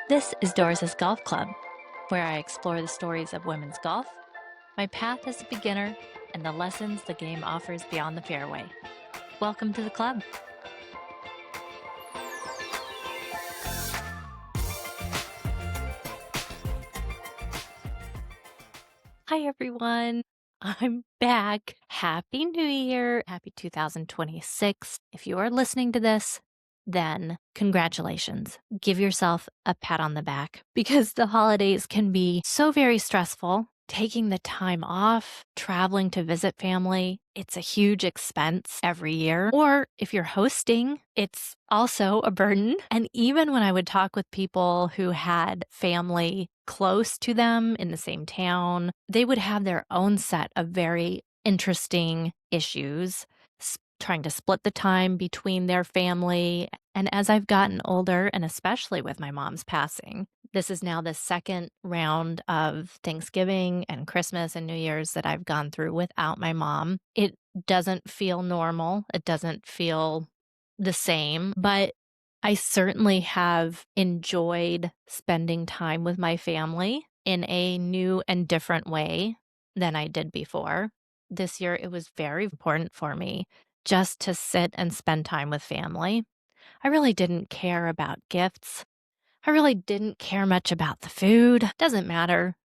This is Doris Golf Club, where I explore the stories of women's golf, my path as a beginner, and the lessons the game offers beyond the fairway. Welcome to the club. Hi, everyone. I'm back. Happy New Year. Happy 2026. If you are listening to this, then congratulations. Give yourself a pat on the back because the holidays can be so very stressful. Taking the time off, traveling to visit family, it's a huge expense every year. Or if you're hosting, it's also a burden. And even when I would talk with people who had family close to them in the same town, they would have their own set of very interesting issues, trying to split the time between their family. And as I've gotten older, and especially with my mom's passing, this is now the second round of Thanksgiving and Christmas and New Year's that I've gone through without my mom. It doesn't feel normal. It doesn't feel the same, but I certainly have enjoyed spending time with my family in a new and different way than I did before. This year, it was very important for me just to sit and spend time with family. I really didn't care about gifts. I really didn't care much about the food. Doesn't matter.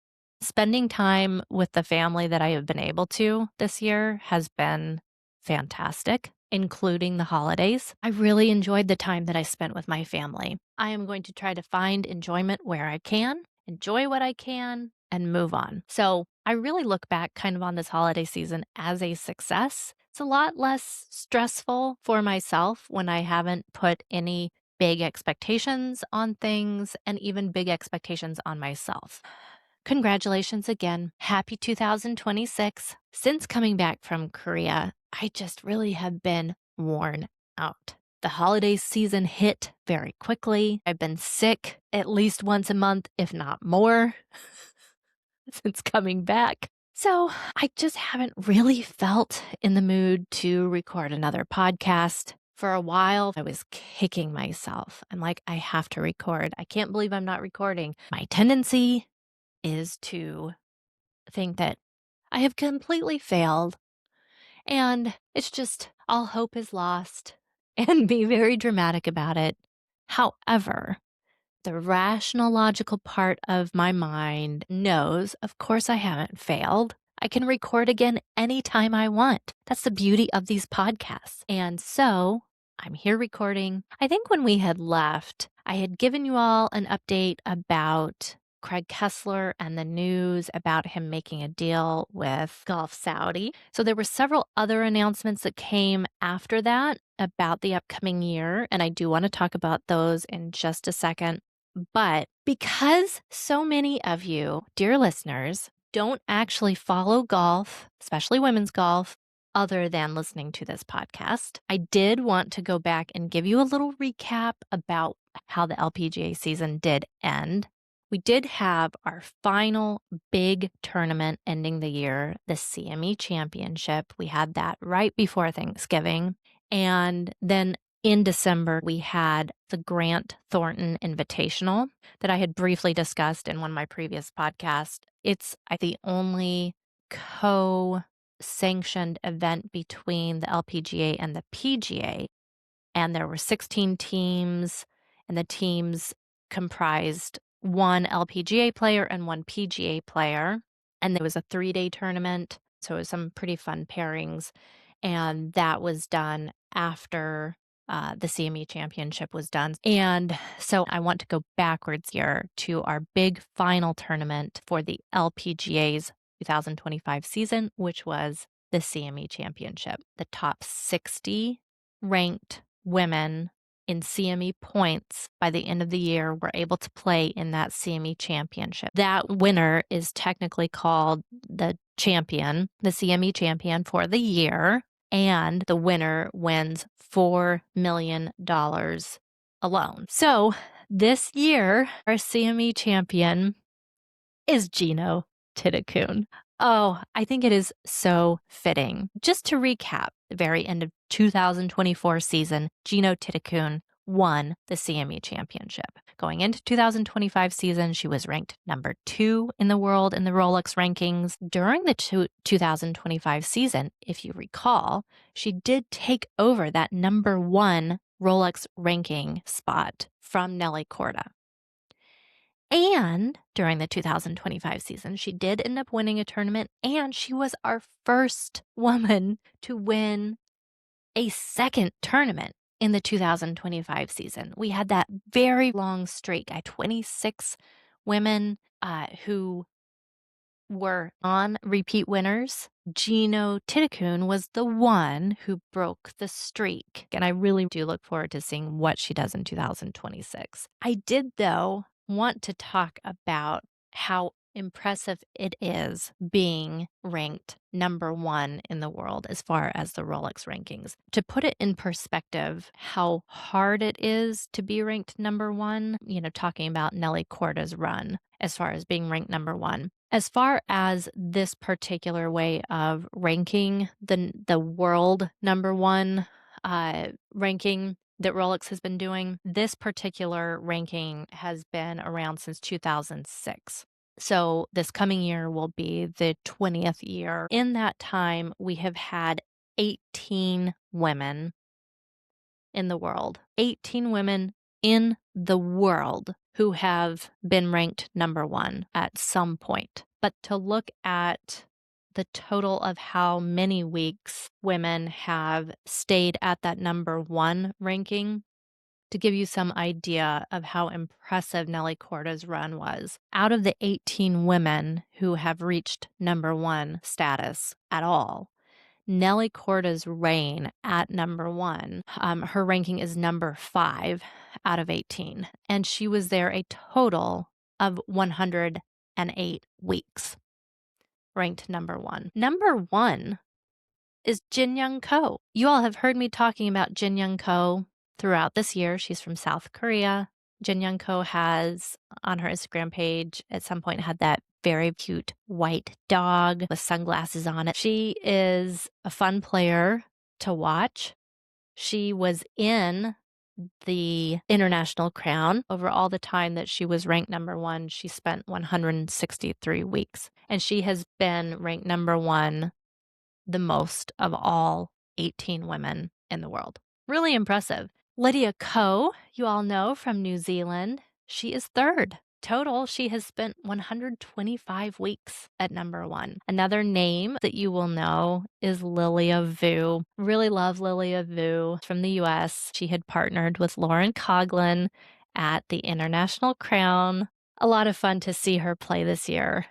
Spending time with the family that I have been able to this year has been fantastic, including the holidays. I really enjoyed the time that I spent with my family. I am going to try to find enjoyment where I can, enjoy what I can, and move on. So I really look back kind of on this holiday season as a success. It's a lot less stressful for myself when I haven't put any big expectations on things and even big expectations on myself. Congratulations again. Happy 2026. Since coming back from Korea, I just really have been worn out. The holiday season hit very quickly. I've been sick at least once a month, if not more, since coming back. So I just haven't really felt in the mood to record another podcast. For a while, I was kicking myself. I'm like, I have to record. I can't believe I'm not recording. My tendency is to think that I have completely failed and it's just all hope is lost and be very dramatic about it. However, the rational, logical part of my mind knows, of course, I haven't failed. I can record again anytime I want. That's the beauty of these podcasts. And so I'm here recording. I think when we had left, I had given you all an update about Craig Kessler and the news about him making a deal with Golf Saudi. So there were several other announcements that came after that about the upcoming year, and I do want to talk about those in just a second. But because so many of you, dear listeners, don't actually follow golf, especially women's golf, other than listening to this podcast, I did want to go back and give you a little recap about how the LPGA season did end. We did have our final big tournament ending the year, the CME Championship. We had that right before Thanksgiving. And then in December, we had the Grant Thornton Invitational that I had briefly discussed in one of my previous podcasts. It's the only co-sanctioned event between the LPGA and the PGA. And there were 16 teams, and the teams comprised one LPGA player and one PGA player. And there was a 3-day tournament. So it was some pretty fun pairings. And that was done after the CME Championship was done. And so I want to go backwards here to our big final tournament for the LPGA's 2025 season, which was the CME Championship. The top 60 ranked women in CME points by the end of the year were able to play in that CME Championship. That winner is technically called the champion, the CME champion for the year, and the winner wins $4 million alone. So this year, our CME champion is Gino Titicun. Oh, I think it is so fitting. Just to recap, the very end of 2024 season, Gino Titicun won the CME championship. Going into 2025 season, she was ranked number 2 in the world in the Rolex rankings. During the 2025 season, if you recall, she did take over that number 1 Rolex ranking spot from Nelly Korda. And during the 2025 season, she did end up winning a tournament, and she was our first woman to win a second tournament in the 2025 season. We had that very long streak. 26 women who were on repeat winners. Gino Titakun was the one who broke the streak. And I really do look forward to seeing what she does in 2026. I did, though, want to talk about how impressive it is being ranked number 1 in the world as far as the Rolex rankings. To put it in perspective, how hard it is to be ranked number 1, talking about Nelly Korda's run as far as being ranked number 1. As far as this particular way of ranking the world number 1 ranking that Rolex has been doing, this particular ranking has been around since 2006. So this coming year will be the 20th year. In that time, we have had 18 women in the world. 18 women in the world who have been ranked number 1 at some point. But to look at the total of how many weeks women have stayed at that number 1 ranking, to give you some idea of how impressive Nelly Korda's run was, out of the 18 women who have reached number 1 status at all, Nelly Korda's reign at number 1, her ranking is number 5 out of 18. And she was there a total of 108 weeks, ranked number 1. Number 1 is Jin Young Ko. You all have heard me talking about Jin Young Ko throughout this year. She's from South Korea. Jin Young Ko has, on her Instagram page, at some point had that very cute white dog with sunglasses on it. She is a fun player to watch. She was in the International Crown. Over all the time that she was ranked number 1, she spent 163 weeks. And she has been ranked number 1 the most of all 18 women in the world. Really impressive. Lydia Ko, you all know, from New Zealand. She is 3rd. Total, she has spent 125 weeks at number 1. Another name that you will know is Lilia Vu. Really love Lilia Vu from the US. She had partnered with Lauren Coughlin at the International Crown. A lot of fun to see her play this year.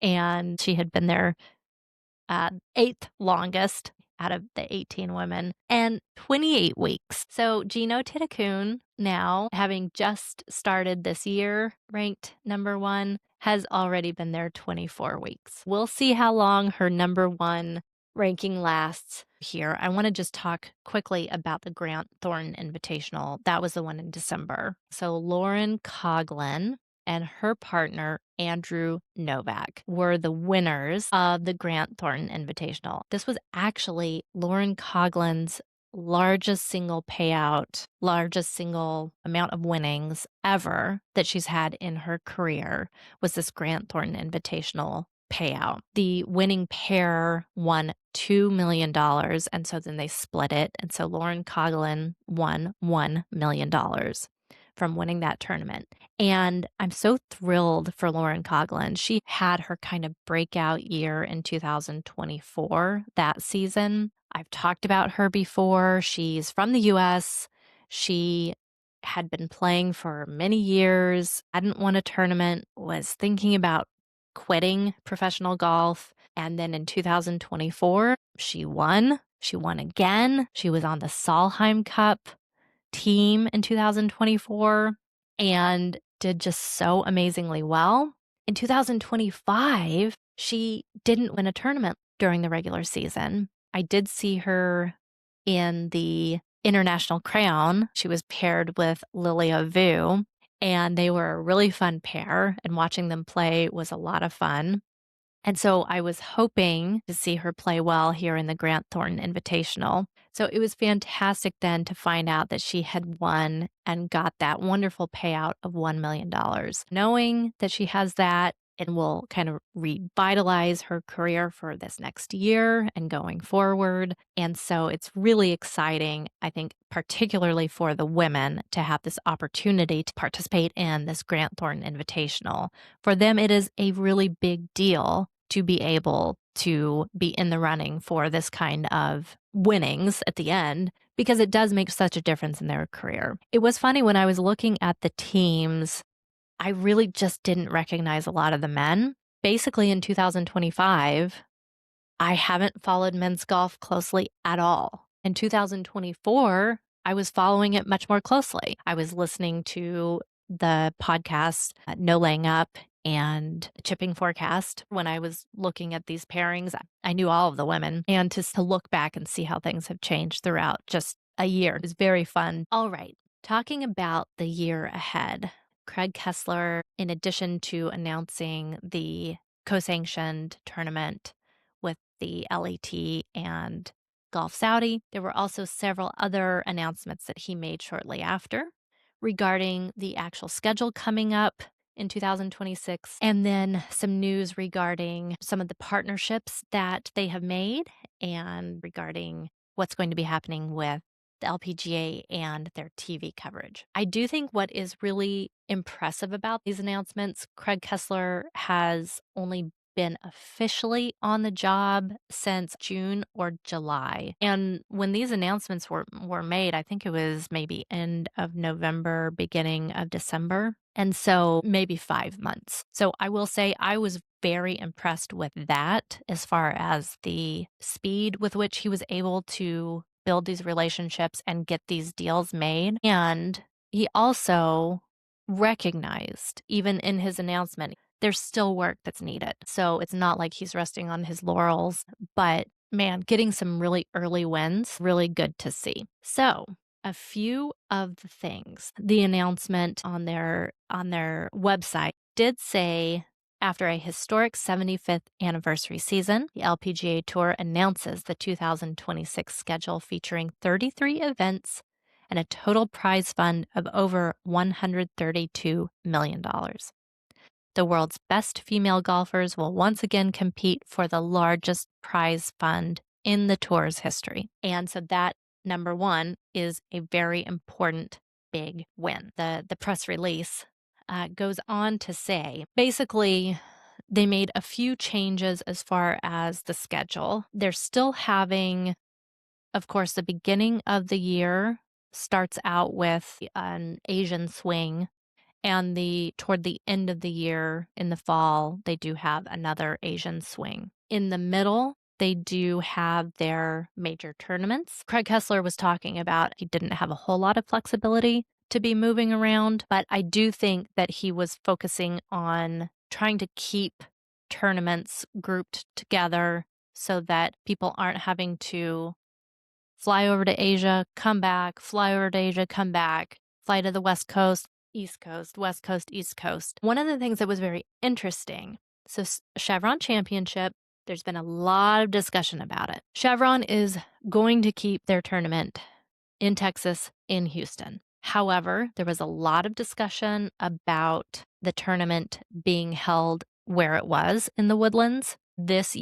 And she had been there 8th longest out of the 18 women, and 28 weeks. So Gino Titakun, now having just started this year, ranked number 1, has already been there 24 weeks. We'll see how long her number 1 ranking lasts here. I want to just talk quickly about the Grant Thornton Invitational. That was the one in December. So Lauren Coughlin and her partner, Andrew Novak, were the winners of the Grant Thornton Invitational. This was actually Lauren Coughlin's largest single payout, largest single amount of winnings ever that she's had in her career, was this Grant Thornton Invitational payout. The winning pair won $2 million, and so then they split it. And so Lauren Coughlin won $1 million from winning that tournament. And I'm so thrilled for Lauren Coughlin. She had her kind of breakout year in 2024, that season. I've talked about her before. She's from the US. She had been playing for many years, hadn't won a tournament, was thinking about quitting professional golf. And then in 2024, she won. She won again. She was on the Solheim Cup team in 2024 and did just so amazingly well. In 2025, she didn't win a tournament during the regular season. I did see her in the International Crown. She was paired with Lilia Vu, and they were a really fun pair, and watching them play was a lot of fun. And so I was hoping to see her play well here in the Grant Thornton Invitational. So it was fantastic then to find out that she had won and got that wonderful payout of $1 million. Knowing that she has that and will kind of revitalize her career for this next year and going forward. And so it's really exciting, I think, particularly for the women to have this opportunity to participate in this Grant Thornton Invitational. For them, it is a really big deal to be able to be in the running for this kind of winnings at the end, because it does make such a difference in their career. It was funny when I was looking at the teams, I really just didn't recognize a lot of the men. Basically, in 2025, I haven't followed men's golf closely at all. In 2024, I was following it much more closely. I was listening to the podcast, No Laying Up and Chipping Forecast. When I was looking at these pairings, I knew all of the women. And to look back and see how things have changed throughout just a year is very fun. All right, talking about the year ahead, Craig Kessler, in addition to announcing the co-sanctioned tournament with the LAT and Golf Saudi, there were also several other announcements that he made shortly after regarding the actual schedule coming up in 2026, and then some news regarding some of the partnerships that they have made and regarding what's going to be happening with the LPGA and their TV coverage. I do think what is really impressive about these announcements, Craig Kessler has only been officially on the job since June or July. And when these announcements were made, I think it was maybe end of November, beginning of December. And so maybe 5 months. So I will say I was very impressed with that as far as the speed with which he was able to build these relationships and get these deals made. And he also recognized, even in his announcement, there's still work that's needed. So it's not like he's resting on his laurels, but man, getting some really early wins, really good to see. So a few of the things, the announcement on their website did say, after a historic 75th anniversary season, the LPGA Tour announces the 2026 schedule featuring 33 events and a total prize fund of over $132 million. The world's best female golfers will once again compete for the largest prize fund in the tour's history. And so that, number one, is a very important big win. The press release goes on to say, basically, they made a few changes as far as the schedule. They're still having, of course, the beginning of the year starts out with an Asian swing, and toward the end of the year in the fall, they do have another Asian swing. In the middle, they do have their major tournaments. Craig Kessler was talking about he didn't have a whole lot of flexibility to be moving around, but I do think that he was focusing on trying to keep tournaments grouped together so that people aren't having to fly over to Asia, come back, fly over to Asia, come back, fly to the West Coast, East Coast, West Coast, East Coast. One of the things that was very interesting, so Chevron Championship, there's been a lot of discussion about it. Chevron is going to keep their tournament in Texas, in Houston. However, there was a lot of discussion about the tournament being held where it was in the Woodlands. This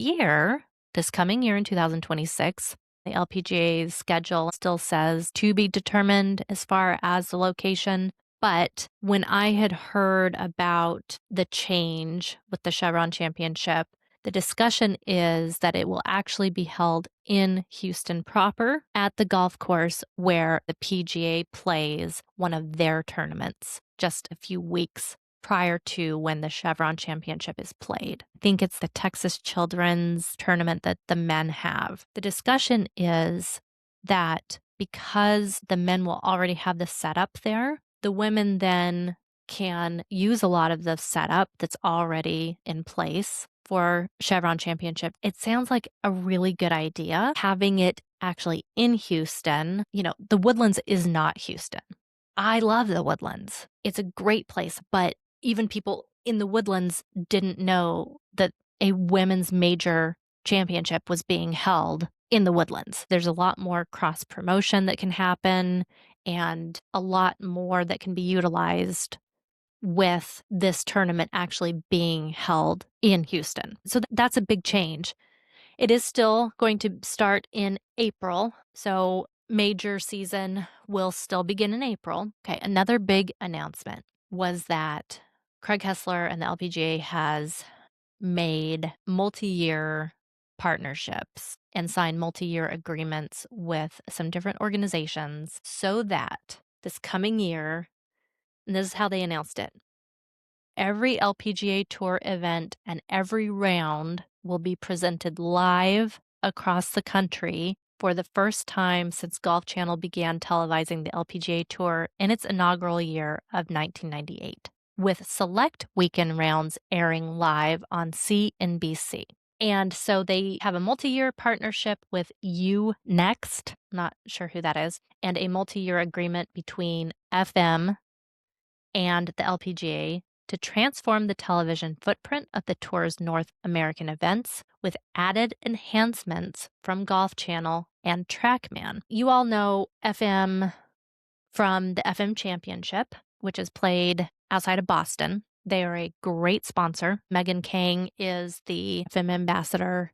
coming year in 2026, the LPGA's schedule still says to be determined as far as the location. But when I had heard about the change with the Chevron Championship, the discussion is that it will actually be held in Houston proper at the golf course where the PGA plays one of their tournaments just a few weeks prior to when the Chevron Championship is played. I think it's the Texas Children's Tournament that the men have. The discussion is that because the men will already have the setup there, the women then can use a lot of the setup that's already in place for Chevron Championship. It sounds like a really good idea, having it actually in Houston. You know, the Woodlands is not Houston. I love the Woodlands. It's a great place, but even people in the Woodlands didn't know that a women's major championship was being held in the Woodlands. There's a lot more cross promotion that can happen and a lot more that can be utilized with this tournament actually being held in Houston. So that's a big change. It is still going to start in April, so major season will still begin in April. Okay, another big announcement was that Craig Hessler and the LPGA has made multi-year partnerships and signed multi-year agreements with some different organizations so that this coming year, and this is how they announced it, every LPGA Tour event and every round will be presented live across the country for the first time since Golf Channel began televising the LPGA Tour in its inaugural year of 1998, with select weekend rounds airing live on CNBC. And so they have a multi-year partnership with You Next, not sure who that is, and a multi-year agreement between FM and the LPGA to transform the television footprint of the tour's North American events with added enhancements from Golf Channel and TrackMan. You all know FM from the FM Championship, which is played outside of Boston. They are a great sponsor. Megan Kang is the FM ambassador,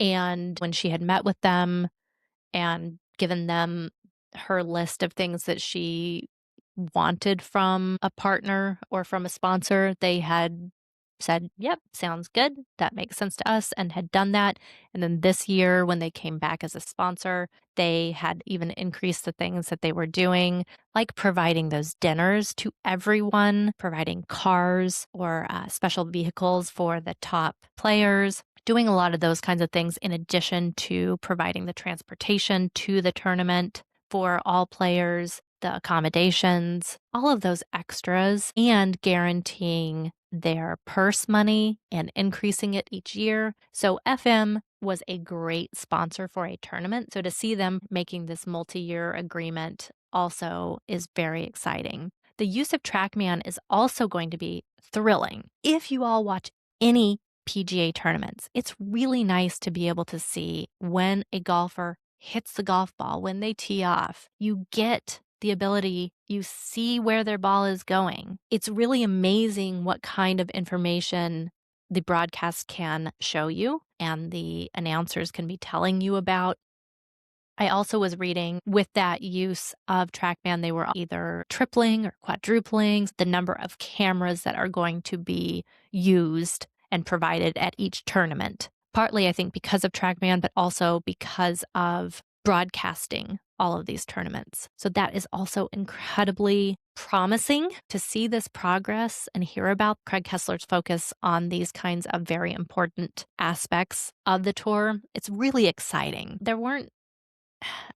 and when she had met with them and given them her list of things that she wanted from a partner or from a sponsor, they had said, yep, sounds good. That makes sense to us, and had done that. And then this year, when they came back as a sponsor, they had even increased the things that they were doing, like providing those dinners to everyone, providing cars or special vehicles for the top players, doing a lot of those kinds of things in addition to providing the transportation to the tournament for all players, the accommodations, all of those extras, and guaranteeing their purse money and increasing it each year. So FM was a great sponsor for a tournament. So to see them making this multi-year agreement also is very exciting. The use of TrackMan is also going to be thrilling. If you all watch any PGA tournaments, it's really nice to be able to see when a golfer hits the golf ball, when they tee off. You get the ability, you see where their ball is going. It's really amazing what kind of information the broadcast can show you and the announcers can be telling you about. I also was reading with that use of TrackMan, they were either tripling or quadrupling the number of cameras that are going to be used and provided at each tournament. Partly, I think, because of TrackMan, but also because of broadcasting all of these tournaments. So that is also incredibly promising to see this progress and hear about Craig Kessler's focus on these kinds of very important aspects of the tour. It's really exciting. There weren't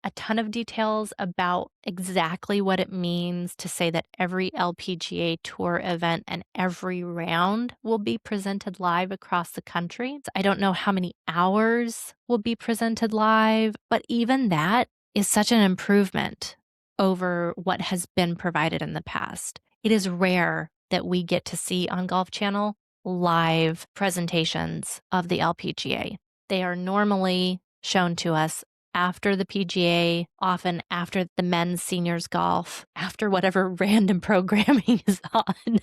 a ton of details about exactly what it means to say that every LPGA Tour event and every round will be presented live across the country. I don't know how many hours will be presented live, but even that is such an improvement over what has been provided in the past. It is rare that we get to see on Golf Channel live presentations of the LPGA. They are normally shown to us after the PGA, often after the men's seniors golf, after whatever random programming is on.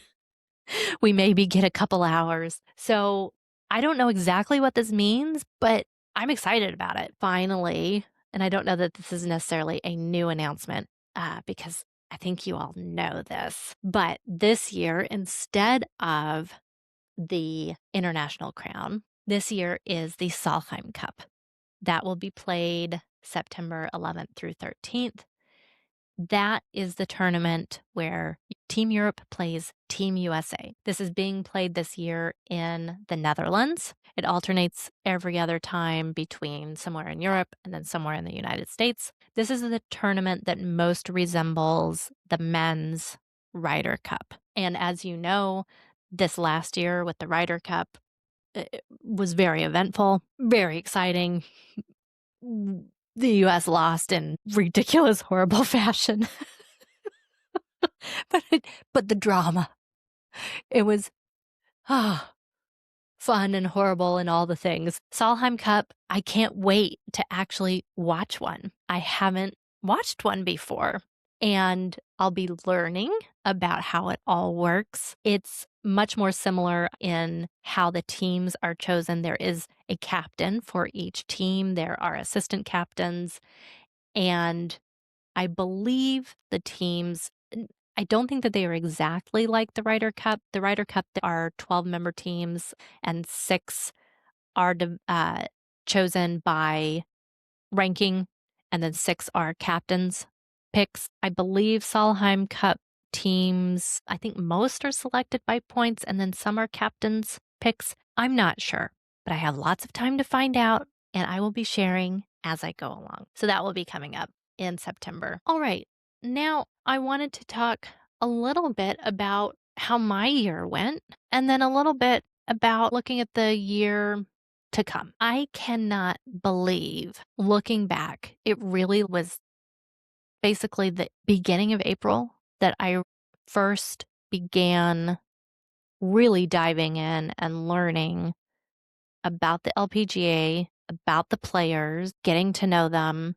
We maybe get a couple hours. So I don't know exactly what this means, but I'm excited about it. Finally, and I don't know that this is necessarily a new announcement because I think you all know this, but this year, instead of the International Crown, this year is the Solheim Cup. That will be played September 11th through 13th. That is the tournament where Team Europe plays Team USA. This is being played this year in the Netherlands. It alternates every other time between somewhere in Europe and then somewhere in the United States. This is the tournament that most resembles the men's Ryder Cup. And as you know, this last year with the Ryder Cup, it was very eventful, very exciting. The U.S. lost in ridiculous, horrible fashion. but the drama, it was fun and horrible and all the things. Solheim Cup, I can't wait to actually watch one. I haven't watched one before, and I'll be learning about how it all works. It's much more similar in how the teams are chosen. There is a captain for each team, there are assistant captains, and I believe the teams, I don't think that they are exactly like the Ryder Cup. The Ryder Cup, there are 12-member teams, and 6 are chosen by ranking, and then 6 are captains' picks. I believe Solheim Cup teams, I think most are selected by points, and then some are captains' picks. I'm not sure, but I have lots of time to find out, and I will be sharing as I go along. So that will be coming up in September. All right, now I wanted to talk a little bit about how my year went, and then a little bit about looking at the year to come. I cannot believe, looking back, it really was basically the beginning of April that I first began really diving in and learning about the LPGA, about the players, getting to know them.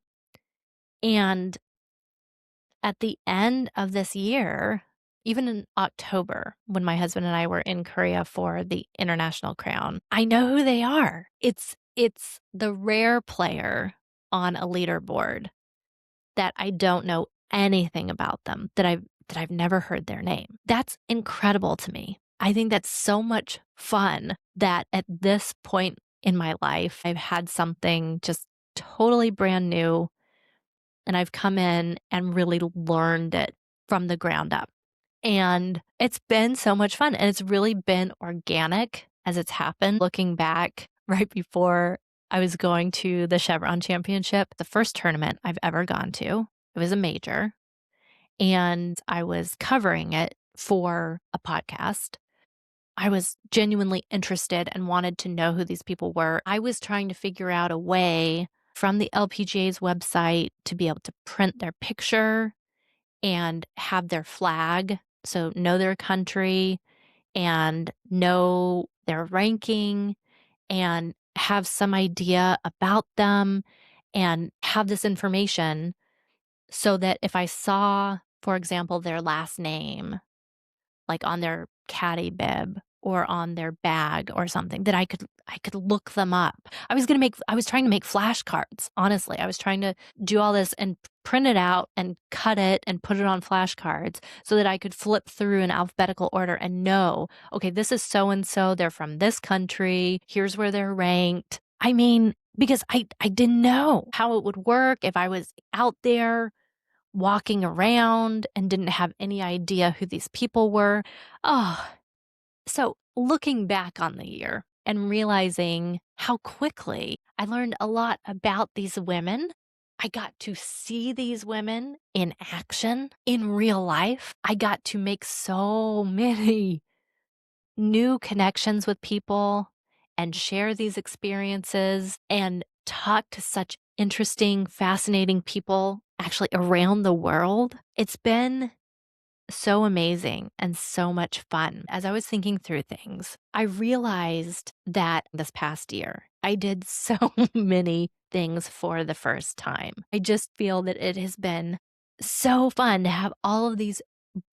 And at the end of this year, even in October, when my husband and I were in Korea for the International Crown, I know who they are. It's the rare player on a leaderboard that I don't know anything about them, that I've never heard their name. That's incredible to me. I think that's so much fun that at this point in my life, I've had something just totally brand new, and I've come in and really learned it from the ground up. And it's been so much fun, and it's really been organic as it's happened. Looking back right before I was going to the Chevron Championship, the first tournament I've ever gone to, it was a major, and I was covering it for a podcast. I was genuinely interested and wanted to know who these people were. I was trying to figure out a way from the LPGA's website to be able to print their picture and have their flag, so know their country and know their ranking and have some idea about them and have this information so that if I saw, for example, their last name, like on their caddy bib or on their bag or something, that I could look them up. I was trying to make flashcards, honestly. I was trying to do all this and print it out and cut it and put it on flashcards so that I could flip through in alphabetical order and know, okay, this is so and so, they're from this country, here's where they're ranked. I mean, because I didn't know how it would work if I was out there walking around and didn't have any idea who these people were. Oh, so looking back on the year and realizing how quickly I learned a lot about these women. I got to see these women in action in real life. I got to make so many new connections with people and share these experiences and talk to such interesting, fascinating people actually around the world. It's been so amazing and so much fun. As I was thinking through things, I realized that this past year, I did so many things for the first time. I just feel that it has been so fun to have all of these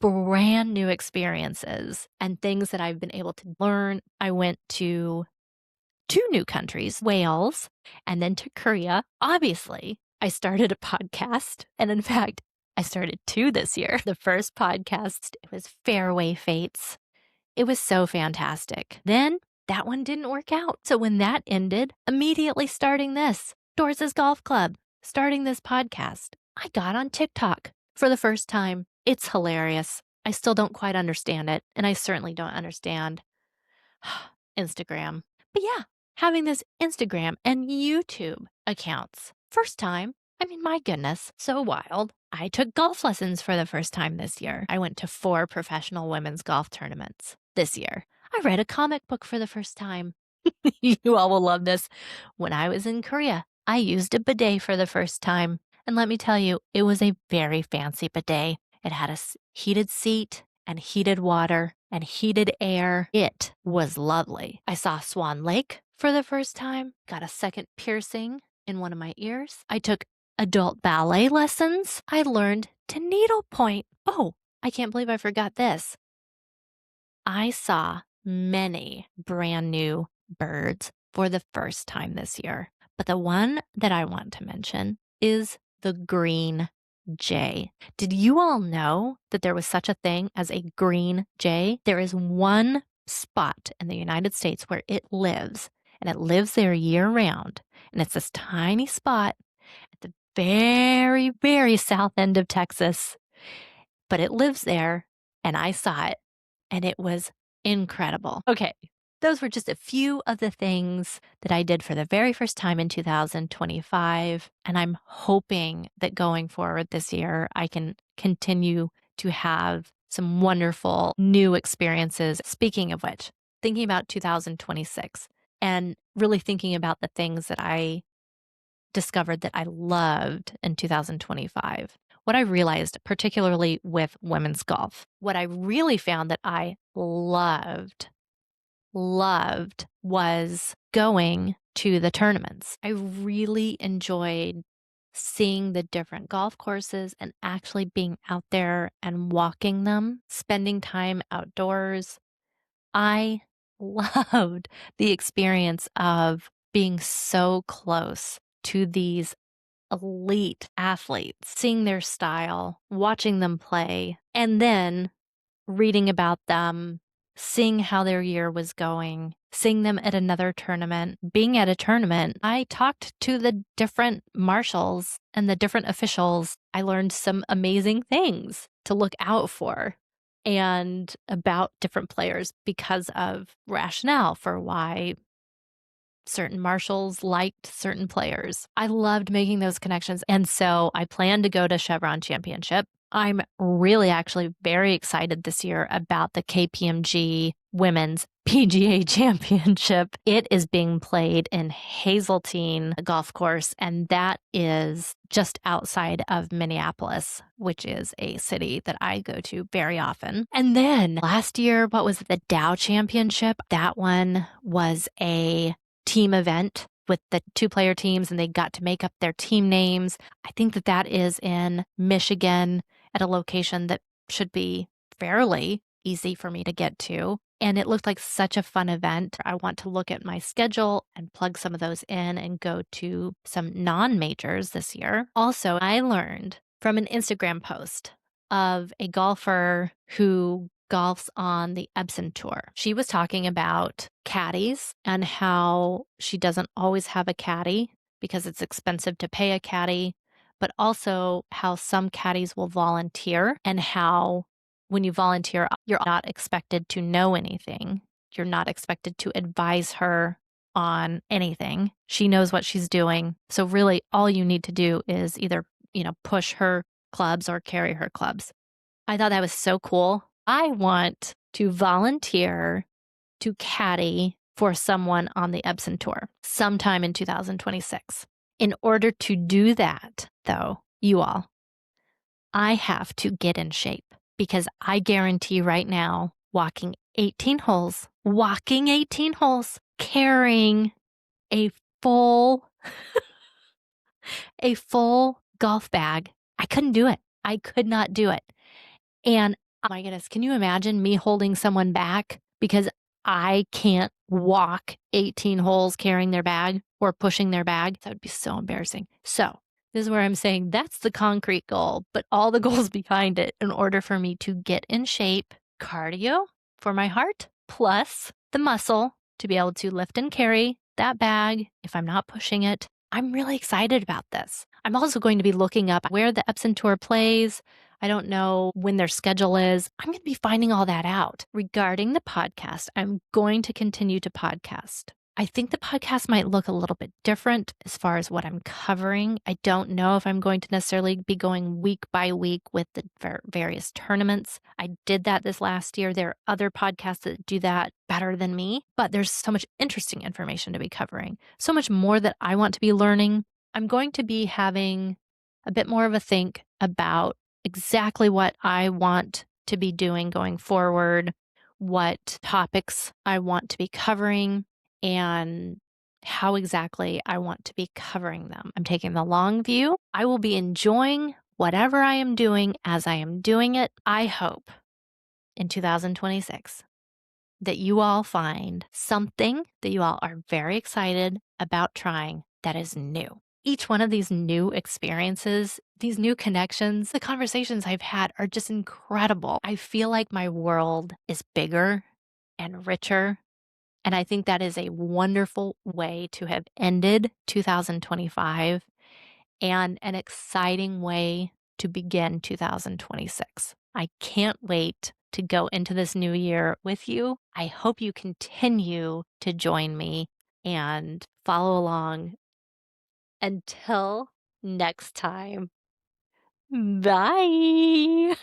brand new experiences and things that I've been able to learn. I went to 2 new countries, Wales, and then to Korea. Obviously, I started a podcast, and in fact, I started 2 this year. The first podcast, it was Fairway Fates. It was so fantastic. Then that one didn't work out. So when that ended, immediately starting this, Doris Golf Club, starting this podcast, I got on TikTok for the first time. It's hilarious. I still don't quite understand it, and I certainly don't understand Instagram. But yeah, having this Instagram and YouTube accounts. First time. I mean, my goodness, so wild. I took golf lessons for the first time this year. I went to 4 professional women's golf tournaments this year. I read a comic book for the first time. You all will love this. When I was in Korea, I used a bidet for the first time. And let me tell you, it was a very fancy bidet. It had a heated seat and heated water. and heated air. It was lovely. I saw Swan Lake for the first time, got a second piercing in one of my ears. I took adult ballet lessons. I learned to needlepoint. Oh, I can't believe I forgot this. I saw many brand new birds for the first time this year. But the one that I want to mention is the green jay. Did you all know that there was such a thing as a green jay? There is one spot in the United States where it lives, and it lives there year round. And it's this tiny spot at the very, very south end of Texas. But it lives there, and I saw it, and it was incredible. Okay, those were just a few of the things that I did for the very first time in 2025, and I'm hoping that going forward this year, I can continue to have some wonderful new experiences. Speaking of which, thinking about 2026 and really thinking about the things that I discovered that I loved in 2025. What I realized, particularly with women's golf, what I really found that I loved was going to the tournaments. I really enjoyed seeing the different golf courses and actually being out there and walking them, spending time outdoors. I loved the experience of being so close to these elite athletes, seeing their style, watching them play, and then reading about them, seeing how their year was going, seeing them at another tournament. Being at a tournament, I talked to the different marshals and the different officials. I learned some amazing things to look out for and about different players because of rationale for why certain marshals liked certain players. I loved making those connections. And so I plan to go to Chevron Championship. I'm really actually very excited this year about the KPMG Women's PGA Championship. It is being played in Hazeltine Golf Course, and that is just outside of Minneapolis, which is a city that I go to very often. And then last year, what was it, the Dow Championship? That one was a team event with the 2-player teams, and they got to make up their team names. I think that that is in Michigan at a location that should be fairly easy for me to get to. And it looked like such a fun event. I want to look at my schedule and plug some of those in and go to some non-majors this year. Also, I learned from an Instagram post of a golfer who golfs on the Epson Tour. She was talking about caddies and how she doesn't always have a caddy because it's expensive to pay a caddy, but also how some caddies will volunteer and how when you volunteer, you're not expected to know anything. You're not expected to advise her on anything. She knows what she's doing. So really all you need to do is either, push her clubs or carry her clubs. I thought that was so cool. I want to volunteer to caddy for someone on the Epson Tour sometime in 2026. In order to do that, though, you all, I have to get in shape because I guarantee right now, walking 18 holes, carrying a full, a full golf bag, I couldn't do it. I could not do it. And oh my goodness, can you imagine me holding someone back because I can't walk 18 holes carrying their bag or pushing their bag? That would be so embarrassing. So this is where I'm saying that's the concrete goal, but all the goals behind it in order for me to get in shape, cardio for my heart, plus the muscle to be able to lift and carry that bag if I'm not pushing it. I'm really excited about this. I'm also going to be looking up where the Epson Tour plays. I don't know when their schedule is. I'm going to be finding all that out. Regarding the podcast, I'm going to continue to podcast. I think the podcast might look a little bit different as far as what I'm covering. I don't know if I'm going to necessarily be going week by week with the various tournaments. I did that this last year. There are other podcasts that do that better than me, but there's so much interesting information to be covering, so much more that I want to be learning. I'm going to be having a bit more of a think about exactly what I want to be doing going forward, what topics I want to be covering and how exactly I want to be covering them. I'm taking the long view. I will be enjoying whatever I am doing as I am doing it. I hope in 2026 that you all find something that you all are very excited about trying that is new. Each one of these new experiences, these new connections, the conversations I've had are just incredible. I feel like my world is bigger and richer. And I think that is a wonderful way to have ended 2025 and an exciting way to begin 2026. I can't wait to go into this new year with you. I hope you continue to join me and follow along. Until next time, bye.